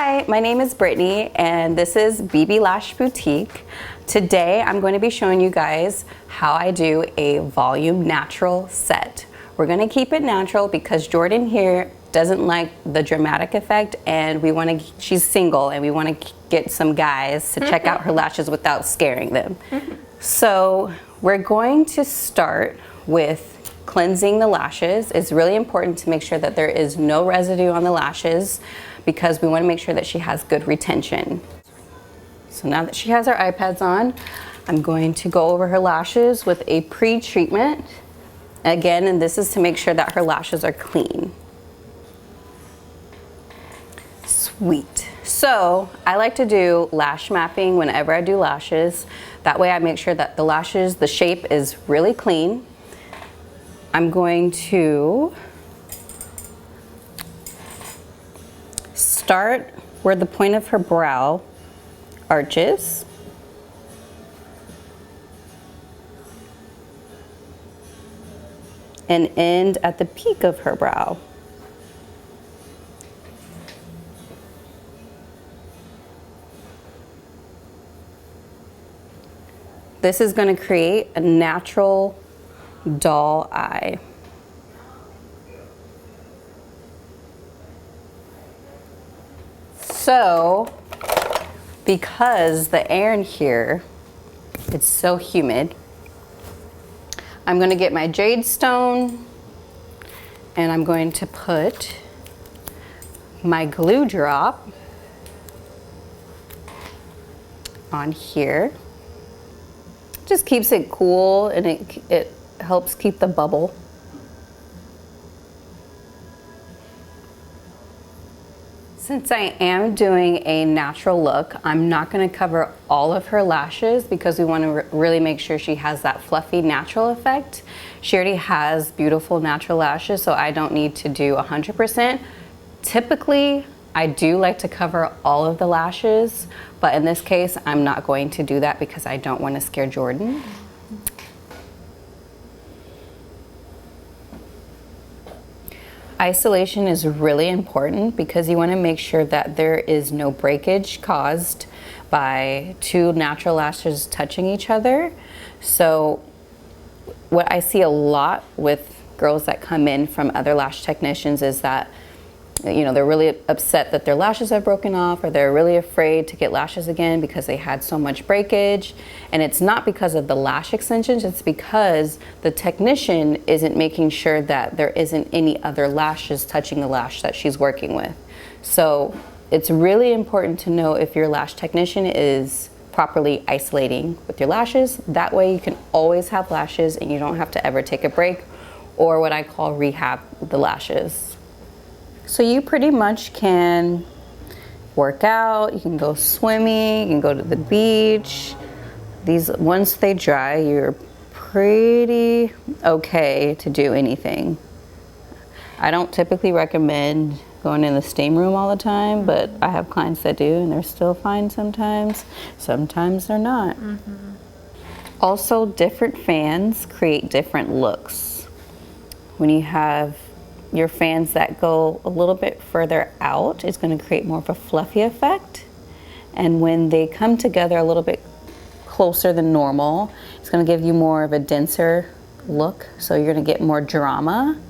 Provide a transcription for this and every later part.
Hi, my name is Brittany and this is BB Lash Boutique. Today I'm going to be showing you guys how I do a volume natural set. We're going to keep it natural because Jordan here doesn't like the dramatic effect, and she's single and we want to get some guys to check out her lashes without scaring them. So we're going to start with cleansing the lashes. It's really important to make sure that there is no residue on the lashes because we want to make sure that she has good retention. So now that she has her eye pads on, I'm going to go over her lashes with a pre-treatment. Again, and this is to make sure that her lashes are clean. Sweet. So I like to do lash mapping whenever I do lashes. That way I make sure that the lashes, the shape is really clean. I'm going to start where the point of her brow arches. And end at the peak of her brow. This is going to create a natural doll eye. So, because the air in here, it's so humid, I'm going to get my jade stone and I'm going to put my glue drop on here. Just keeps it cool and it helps keep the bubble. Since I am doing a natural look, I'm not going to cover all of her lashes because we want to really make sure she has that fluffy natural effect. She already has beautiful natural lashes, so I don't need to do 100%. Typically, I do like to cover all of the lashes, but in this case, I'm not going to do that because I don't want to scare Jordan. Isolation is really important because you want to make sure that there is no breakage caused by two natural lashes touching each other. So what I see a lot with girls that come in from other lash technicians is that, you know, they're really upset that their lashes have broken off, or they're really afraid to get lashes again because they had so much breakage. And it's not because of the lash extensions, it's because the technician isn't making sure that there isn't any other lashes touching the lash that she's working with. So it's really important to know if your lash technician is properly isolating with your lashes. That way you can always have lashes and you don't have to ever take a break, or what I call rehab the lashes. So you pretty much can work out, you can go swimming, you can go to the beach. These, once they dry, you're pretty okay to do anything. I don't typically recommend going in the steam room all the time, but I have clients that do and they're still fine sometimes. Sometimes they're not. Also, different fans create different looks. When you have your fans that go a little bit further out, it's going to create more of a fluffy effect. And when they come together a little bit closer than normal, it's going to give you more of a denser look. So you're going to get more drama.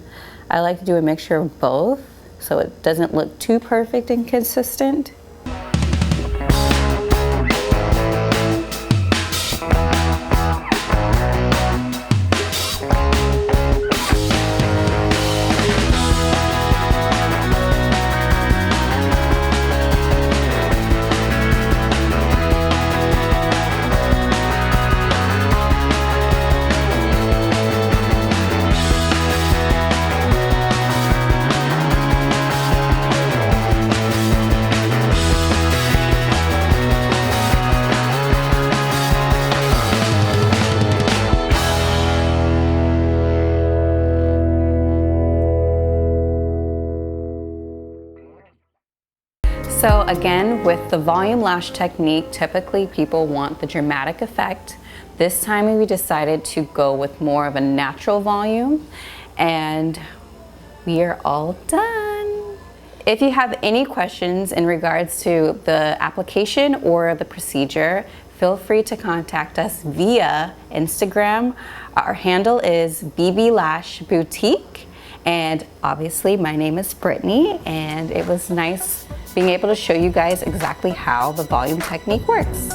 I like to do a mixture of both so it doesn't look too perfect and consistent. So again, with the volume lash technique, typically people want the dramatic effect. This time we decided to go with more of a natural volume, and we are all done. If you have any questions in regards to the application or the procedure, feel free to contact us via Instagram. Our handle is BB Lash Boutique. And obviously my name is Brittany, and it was nice being able to show you guys exactly how the volume technique works.